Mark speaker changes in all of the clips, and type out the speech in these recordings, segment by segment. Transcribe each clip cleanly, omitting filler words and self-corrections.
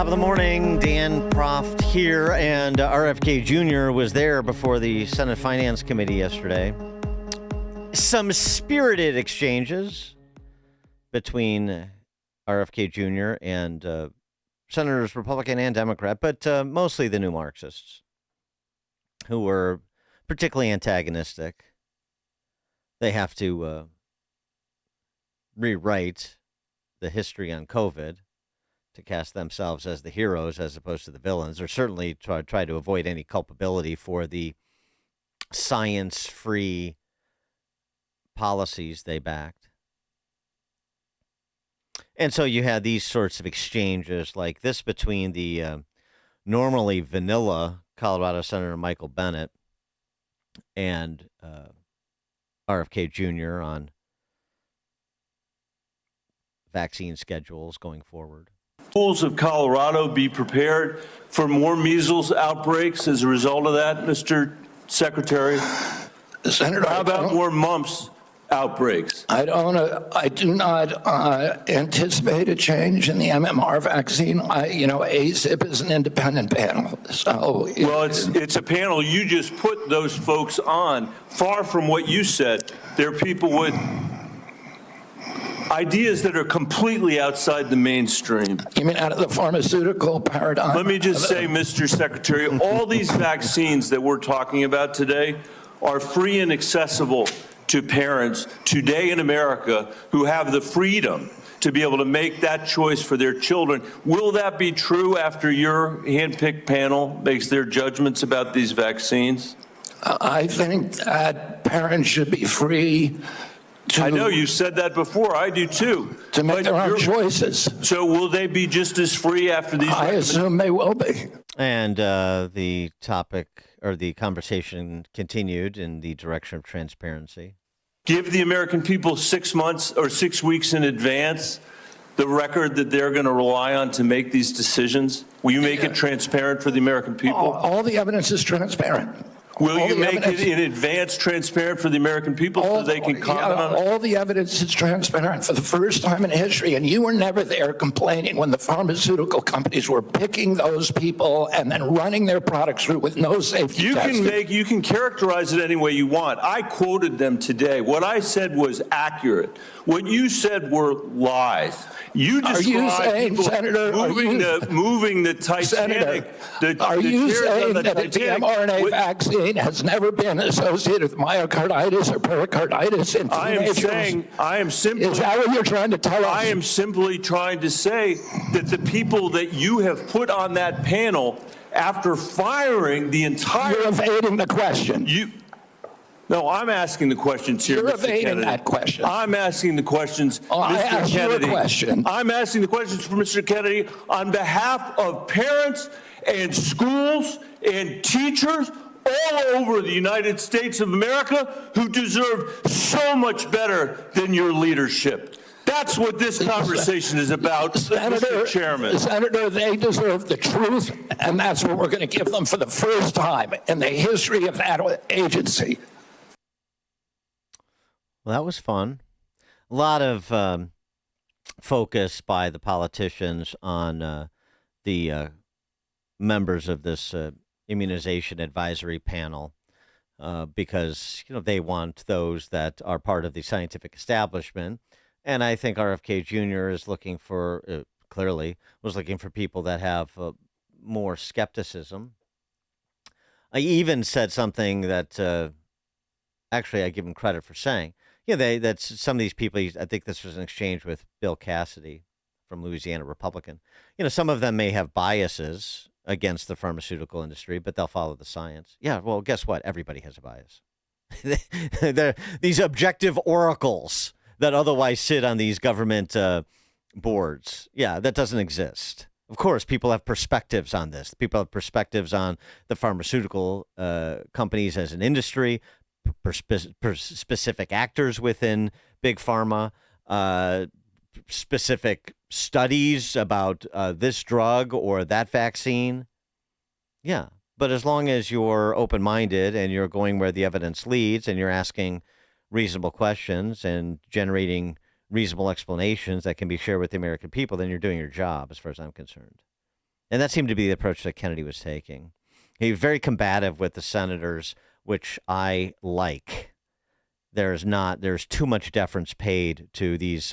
Speaker 1: Top of the morning, Dan Proft here, and RFK Jr. was there before the Senate Finance Committee yesterday. Some spirited exchanges between RFK Jr. and senators, Republican and Democrat, but mostly the new Marxists, who were particularly antagonistic. They have to rewrite the history on COVID to cast themselves as the heroes as opposed to the villains, or certainly try to avoid any culpability for the science-free policies they backed. And so you had these sorts of exchanges like this between the normally vanilla Colorado Senator Michael Bennet and RFK Jr. on vaccine schedules going forward.
Speaker 2: Schools of Colorado be prepared for more measles outbreaks as a result of that, Mr. Secretary?
Speaker 3: Senator,
Speaker 2: how about more mumps outbreaks?
Speaker 3: I do not anticipate a change in the MMR vaccine. ACIP is an independent panel. So,
Speaker 2: well, it's a panel you just put those folks on. Far from what you said, they're people with ideas that are completely outside the mainstream.
Speaker 3: You mean out of the pharmaceutical paradigm?
Speaker 2: Let me just say, Mr. Secretary, all these vaccines that we're talking about today are free and accessible to parents today in America who have the freedom to be able to make that choice for their children. Will that be true after your handpicked panel makes their judgments about these vaccines?
Speaker 3: I think that parents should be free
Speaker 2: I know you said that before. I do too.
Speaker 3: To make their own choices.
Speaker 2: So will they be just as free after these?
Speaker 3: I assume they will be.
Speaker 1: And the topic or the conversation continued in the direction of transparency.
Speaker 2: Give the American people 6 months or 6 weeks in advance the record that they're going to rely on to make these decisions. Will you make it transparent for the American people?
Speaker 3: All the evidence is transparent.
Speaker 2: Will you make it in advance transparent for the American people so they can comment on it?
Speaker 3: All the evidence is transparent for the first time in history, and you were never there complaining when the pharmaceutical companies were picking those people and then running their products through with no safety testing.
Speaker 2: You can characterize it any way you want. I quoted them today. What I said was accurate. What you said were lies. You described moving the Titanic.
Speaker 3: Are you saying that the mRNA vaccine has never been associated with myocarditis or pericarditis in teenagers?
Speaker 2: I am simply.
Speaker 3: Is that what you're trying to tell us?
Speaker 2: I am simply trying to say that the people that you have put on that panel, after firing the entire.
Speaker 3: You're evading the question.
Speaker 2: No, I'm asking the questions here,
Speaker 3: You're
Speaker 2: Mr.
Speaker 3: evading
Speaker 2: Kennedy.
Speaker 3: that question.
Speaker 2: I'm asking the questions, Mr.
Speaker 3: I asked
Speaker 2: Kennedy.
Speaker 3: You a question.
Speaker 2: I'm asking the questions for Mr. Kennedy on behalf of parents and schools and teachers all over the United States of America who deserve so much better than your leadership. That's what this conversation is about, Mr. Chairman.
Speaker 3: Senator, they deserve the truth, and that's what we're going to give them for the first time in the history of that agency.
Speaker 1: Well, that was fun. A lot of focus by the politicians on the members of this immunization advisory panel because they want those that are part of the scientific establishment. And I think RFK Jr. is looking for, clearly, was looking for people that have more skepticism. I even said something that actually I give him credit for saying. That's some of these people, I think this was an exchange with Bill Cassidy from Louisiana, Republican. Some of them may have biases against the pharmaceutical industry, but they'll follow the science. Yeah, well, guess what? Everybody has a bias. They're these objective oracles that otherwise sit on these government boards. Yeah, that doesn't exist. Of course, people have perspectives on this. People have perspectives on the pharmaceutical companies as an industry, specific actors within big pharma, specific studies about this drug or that vaccine. Yeah, but as long as you're open-minded and you're going where the evidence leads and you're asking reasonable questions and generating reasonable explanations that can be shared with the American people, then you're doing your job as far as I'm concerned. And that seemed to be the approach that Kennedy was taking. He was very combative with the senators, which I like. There's too much deference paid to these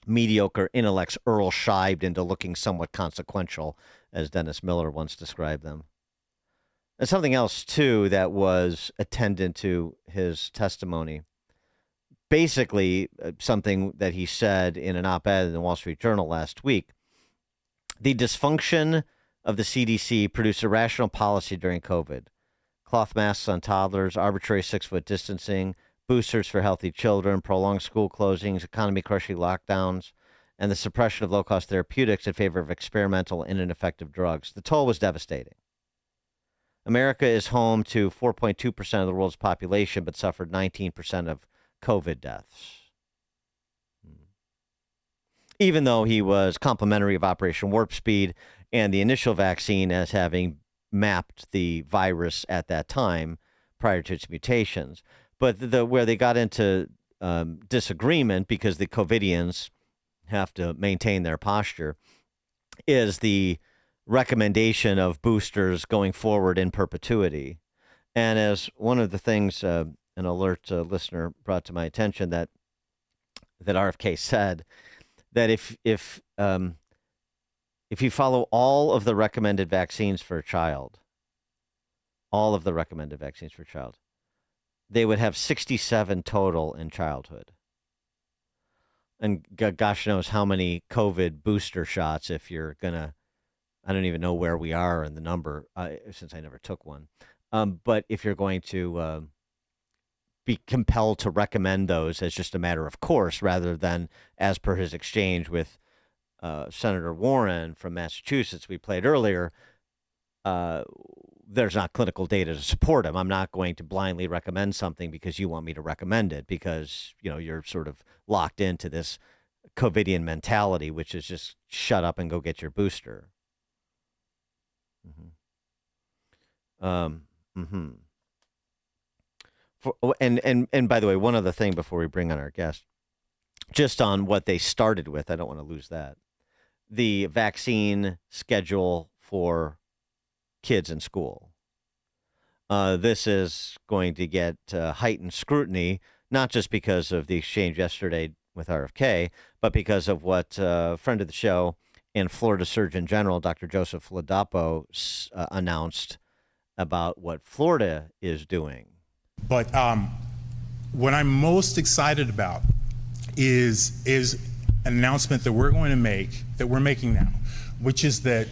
Speaker 1: mediocre intellects Earl Shived into looking somewhat consequential, as Dennis Miller once described them. And something else, too, that was attendant to his testimony. Basically, something that he said in an op-ed in the Wall Street Journal last week. The dysfunction of the CDC produced irrational policy during COVID. Cloth masks on toddlers, arbitrary 6-foot distancing, boosters for healthy children, prolonged school closings, economy-crushing lockdowns, and the suppression of low-cost therapeutics in favor of experimental and ineffective drugs. The toll was devastating. America is home to 4.2% of the world's population, but suffered 19% of COVID deaths. Even though he was complimentary of Operation Warp Speed and the initial vaccine as having mapped the virus at that time prior to its mutations. But where they got into disagreement, because the COVIDians have to maintain their posture, is the recommendation of boosters going forward in perpetuity. And as one of the things an alert listener brought to my attention that RFK said, that if you follow all of the recommended vaccines for a child, they would have 67 total in childhood. And gosh knows how many COVID booster shots, if you're going to, I don't even know where we are in the number, since I never took one. But if you're going to be compelled to recommend those as just a matter of course, rather than as per his exchange with Senator Warren from Massachusetts we played earlier, there's not clinical data to support him. I'm not going to blindly recommend something because you want me to recommend it, because you're sort of locked into this COVIDian mentality, which is just shut up and go get your booster. And by the way, one other thing before we bring on our guest, just on what they started with, I don't want to lose that. The vaccine schedule for kids in school. This is going to get heightened scrutiny, not just because of the exchange yesterday with RFK, but because of what a friend of the show and Florida Surgeon General, Dr. Joseph Ladapo, announced about what Florida is doing.
Speaker 4: But what I'm most excited about is an announcement that we're making now, which is that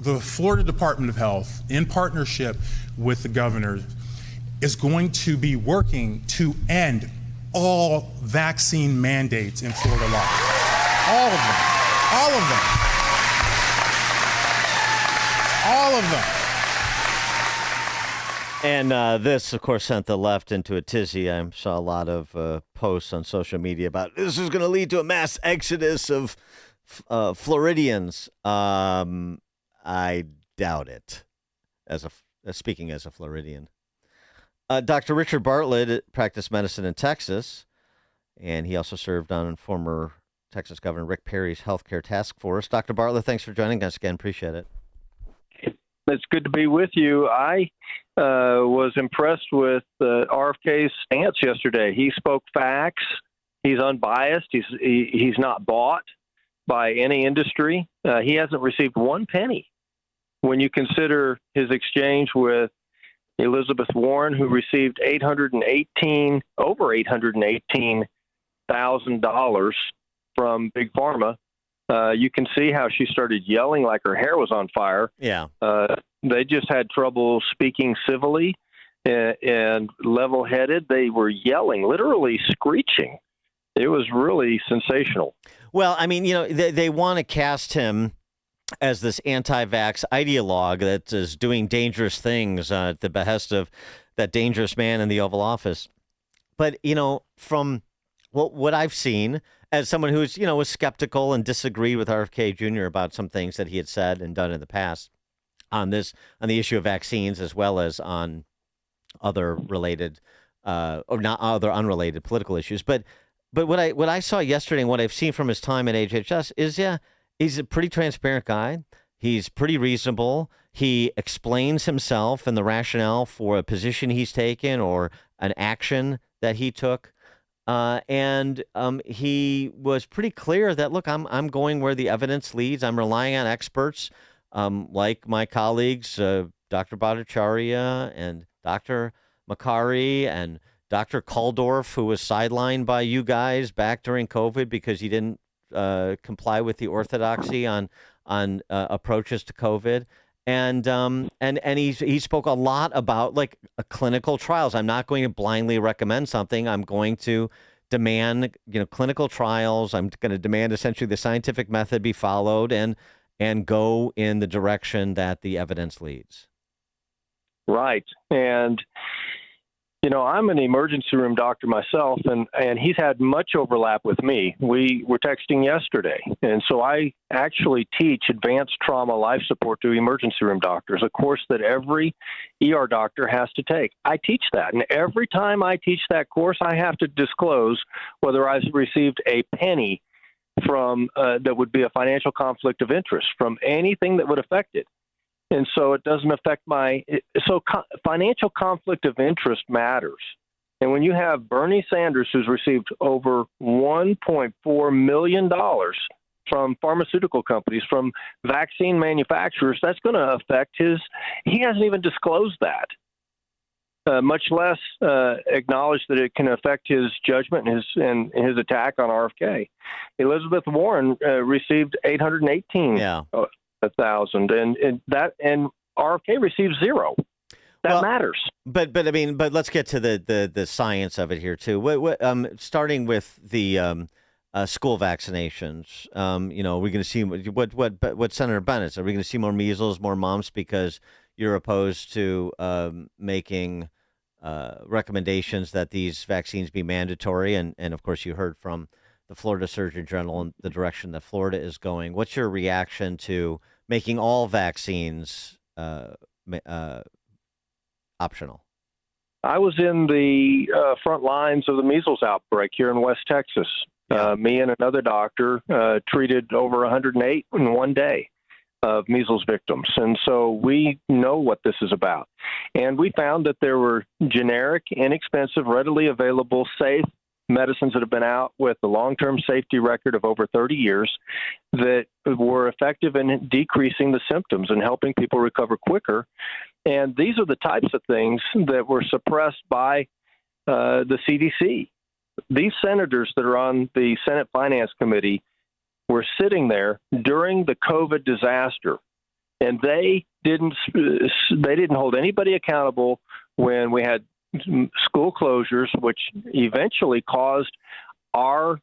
Speaker 4: the Florida Department of Health, in partnership with the governor, is going to be working to end all vaccine mandates in Florida law. All of them. All of them. All of them.
Speaker 1: And this, of course, sent the left into a tizzy. I saw a lot of posts on social media about this is going to lead to a mass exodus of Floridians. I doubt it, speaking as a Floridian. Dr. Richard Bartlett practiced medicine in Texas, and he also served on former Texas Governor Rick Perry's healthcare task force. Dr. Bartlett, thanks for joining us again. Appreciate it.
Speaker 5: It's good to be with you. I was impressed with RFK's stance yesterday. He spoke facts. He's unbiased. He's not bought by any industry. He hasn't received one penny. When you consider his exchange with Elizabeth Warren, who received over $818,000 from Big Pharma, you can see how she started yelling like her hair was on fire.
Speaker 1: Yeah.
Speaker 5: They just had trouble speaking civilly and level-headed. They were yelling, literally screeching. It was really sensational.
Speaker 1: Well, I mean, they want to cast him as this anti-vax ideologue that is doing dangerous things at the behest of that dangerous man in the Oval Office. But, from what I've seen as someone who's, was skeptical and disagreed with RFK Jr. about some things that he had said and done in the past on the issue of vaccines, as well as on other related or not other unrelated political issues. But what I saw yesterday and what I've seen from his time at HHS is, he's a pretty transparent guy. He's pretty reasonable. He explains himself and the rationale for a position he's taken or an action that he took. And he was pretty clear that, look, I'm going where the evidence leads. I'm relying on experts like my colleagues, Dr. Bhattacharya and Dr. Makari and Dr. Kuldorf, who was sidelined by you guys back during COVID because he didn't comply with the orthodoxy on approaches to COVID. And he spoke a lot about like clinical trials. I'm not going to blindly recommend something. I'm going to demand, clinical trials. I'm going to demand essentially the scientific method be followed and go in the direction that the evidence leads.
Speaker 5: Right. And, I'm an emergency room doctor myself, and he's had much overlap with me. We were texting yesterday. And so I actually teach advanced trauma life support to emergency room doctors, a course that every ER doctor has to take. I teach that. And every time I teach that course, I have to disclose whether I've received a penny from that would be a financial conflict of interest from anything that would affect it. And so it doesn't affect financial conflict of interest matters. And when you have Bernie Sanders, who's received over $1.4 million from pharmaceutical companies, from vaccine manufacturers, that's going to affect he hasn't even disclosed that, much less acknowledge that it can affect his judgment and his attack on RFK. Elizabeth Warren received $818,000. And RFK receives $0. That matters. But
Speaker 1: let's get to the science of it here too. Starting with the school vaccinations, we're going to see what Senator Bennett. Are we going to see more measles, more mumps because you're opposed to making recommendations that these vaccines be mandatory? And of course, you heard from the Florida Surgeon General and the direction that Florida is going. What's your reaction to making all vaccines optional?
Speaker 5: I was in the front lines of the measles outbreak here in West Texas. Me and another doctor treated over 108 in one day of measles victims. And so we know what this is about. And we found that there were generic, inexpensive, readily available, safe medicines that have been out with a long-term safety record of over 30 years that were effective in decreasing the symptoms and helping people recover quicker. And these are the types of things that were suppressed by the CDC. These senators that are on the Senate Finance Committee were sitting there during the COVID disaster, and they didn't hold anybody accountable when we had school closures, which eventually caused our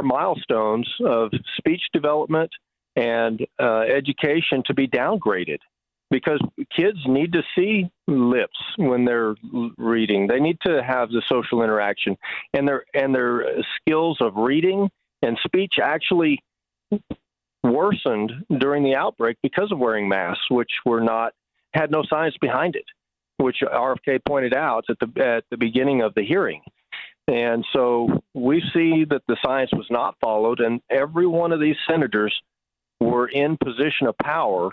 Speaker 5: milestones of speech development and education to be downgraded, because kids need to see lips when they're reading. They need to have the social interaction, and their skills of reading and speech actually worsened during the outbreak because of wearing masks, which had no science behind it, which RFK pointed out at the beginning of the hearing. And so we see that the science was not followed, and every one of these senators were in position of power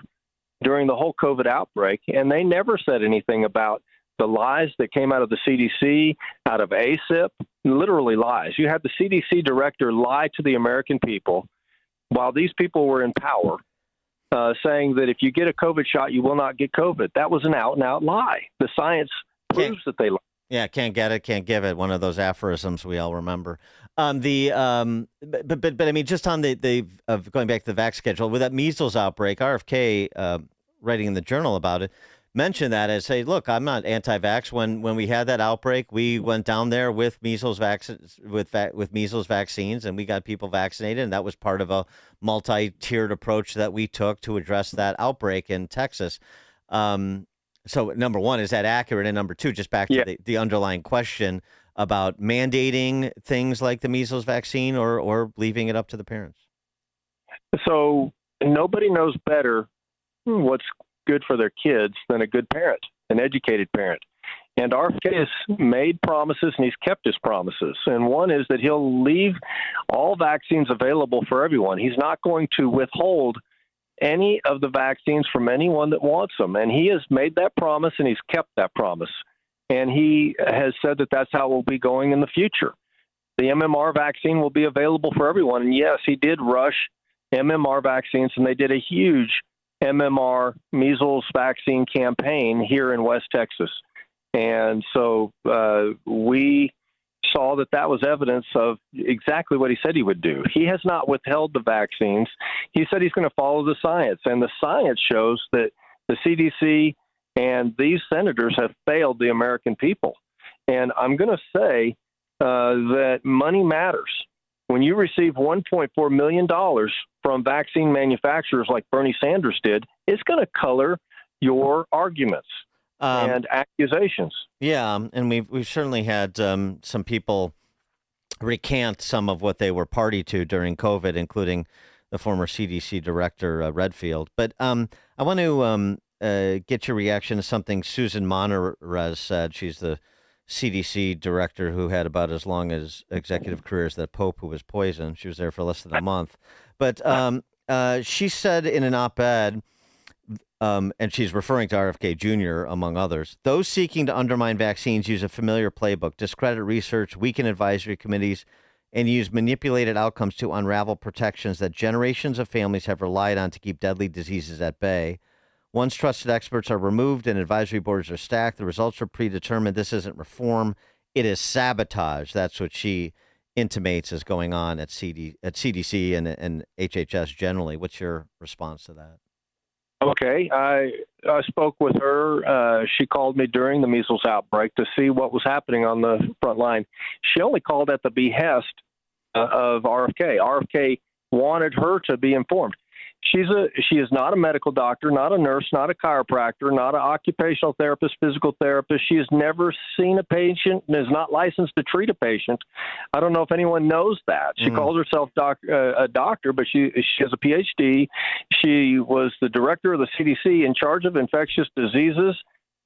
Speaker 5: during the whole COVID outbreak, and they never said anything about the lies that came out of the CDC, out of ACIP, literally lies. You had the CDC director lie to the American people while these people were in power, saying that if you get a COVID shot, you will not get COVID. That was an out-and-out lie. The science proves that they lie.
Speaker 1: Yeah, can't get it, can't give it. One of those aphorisms we all remember. But I mean, just on the going back to the vax schedule with that measles outbreak, RFK writing in the Journal about it mentioned that as, hey, look, I'm not anti-vax. When we had that outbreak, we went down there with measles with measles vaccines, and we got people vaccinated, and that was part of a multi-tiered approach that we took to address that outbreak in Texas. So number one, is that accurate? And number two, just back to the underlying question about mandating things like the measles vaccine or leaving it up to the parents.
Speaker 5: So nobody knows better what's good for their kids than a good parent, an educated parent. And RFK has made promises, and he's kept his promises. And one is that he'll leave all vaccines available for everyone. He's not going to withhold any of the vaccines from anyone that wants them. And he has made that promise, and he's kept that promise. And he has said that that's how it will be going in the future. The MMR vaccine will be available for everyone. And yes, he did rush MMR vaccines, and they did a huge MMR measles vaccine campaign here in West Texas. And so we saw that that was evidence of exactly what he said he would do. He has not withheld the vaccines. He said he's going to follow the science, and the science shows that the CDC and these senators have failed the American people. And I'm going to say that money matters. When you receive $1.4 million from vaccine manufacturers like Bernie Sanders did, it's going to color your arguments and accusations.
Speaker 1: Yeah, and we've certainly had some people recant some of what they were party to during COVID, including the former CDC director, Redfield. But I want to get your reaction to something Susan Monterez said. She's the CDC director who had about as long as executive career as that Pope who was poisoned. She was there for less than a month. But she said in an op-ed, and she's referring to RFK Jr., among others, those seeking to undermine vaccines use a familiar playbook, discredit research, weaken advisory committees, and use manipulated outcomes to unravel protections that generations of families have relied on to keep deadly diseases at bay. Once trusted experts are removed and advisory boards are stacked, the results are predetermined. This isn't reform. It is sabotage. That's what she intimates is going on at CDC and HHS generally. What's your response to that?
Speaker 5: Okay. I spoke with her. She called me during the measles outbreak to see what was happening on the front line. She only called at the behest of RFK. RFK wanted her to be informed. She is not a medical doctor, not a nurse, not a chiropractor, not an occupational therapist, physical therapist. She has never seen a patient and is not licensed to treat a patient. I don't know if anyone knows that. She calls herself a doctor, but she has a PhD. She was the director of the CDC in charge of infectious diseases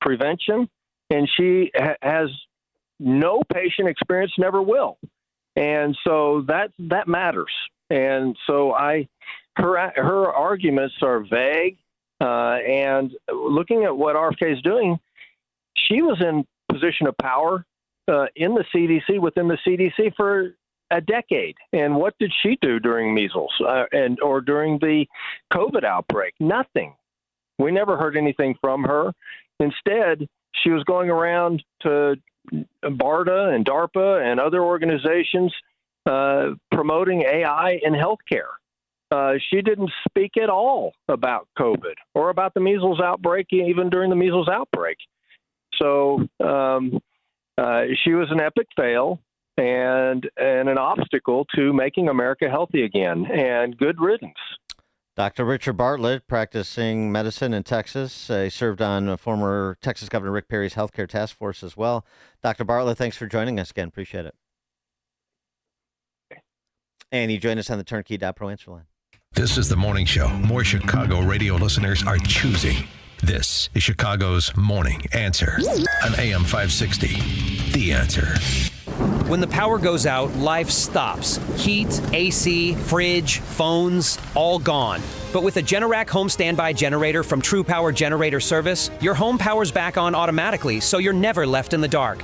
Speaker 5: prevention, and she has no patient experience, never will. And so that matters. And so her arguments are vague, and looking at what RFK is doing, she was in position of power in the CDC, within the CDC for a decade. And what did she do during measles or during the COVID outbreak? Nothing. We never heard anything from her. Instead, she was going around to BARDA and DARPA and other organizations promoting AI in healthcare. She didn't speak at all about COVID or about the measles outbreak, even during the measles outbreak. So she was an epic fail and an obstacle to making America healthy again. And good riddance.
Speaker 1: Dr. Richard Bartlett, practicing medicine in Texas. He served on former Texas Governor Rick Perry's healthcare task force as well. Dr. Bartlett, thanks for joining us again. Appreciate it. And you join us on the Turnkey.Pro answer line.
Speaker 6: This is the morning show more Chicago radio listeners are choosing. This is Chicago's Morning Answer on AM 560. The Answer.
Speaker 7: When the power goes out, life stops. Heat, AC, fridge, phones, all gone. But with a Generac home standby generator from True Power Generator Service, your home powers back on automatically, so you're never left in the dark.